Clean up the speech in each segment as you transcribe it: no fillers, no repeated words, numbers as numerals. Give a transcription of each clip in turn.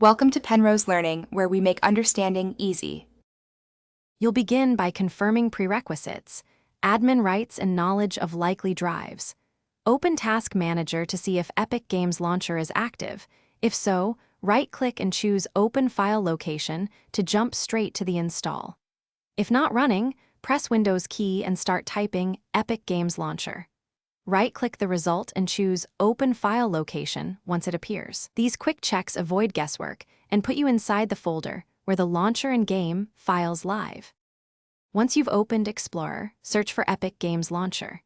Welcome to Penrose Learning, where we make understanding easy. You'll begin by confirming prerequisites, admin rights and knowledge of likely drives. Open Task Manager to see if Epic Games Launcher is active. If so, right-click and choose Open File Location to jump straight to the install. If not running, press Windows key and start typing Epic Games Launcher. Right-click the result and choose Open File Location once it appears. These quick checks avoid guesswork and put you inside the folder where the launcher and game files live. Once you've opened Explorer, search for Epic Games Launcher.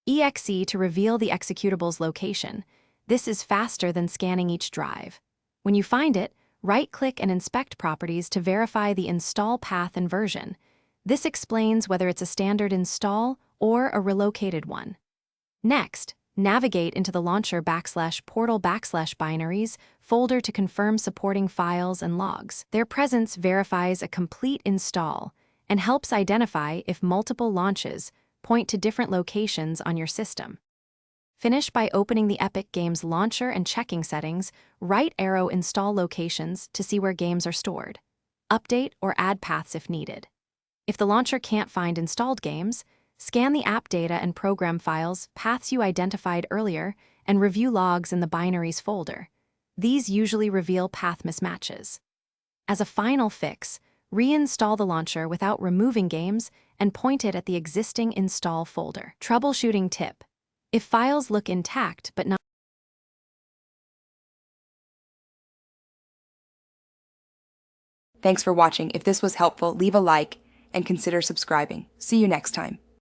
EXE to reveal the executable's location. This is faster than scanning each drive. When you find it, right-click and inspect properties to verify the install path and version. This explains whether it's a standard install or a relocated one. Next, navigate into the launcher /portal/binaries folder to confirm supporting files and logs. Their presence verifies a complete install and helps identify if multiple launches point to different locations on your system. Finish by opening the Epic Games Launcher and checking settings, right arrow install locations to see where games are stored. Update or add paths if needed. If the launcher can't find installed games, scan the app data and program files, paths you identified earlier, and review logs in the binaries folder. These usually reveal path mismatches. As a final fix, reinstall the launcher without removing games and point it at the existing install folder. Troubleshooting tip: if files look intact but not Thanks for watching. If this was helpful, leave a like and consider subscribing. See you next time.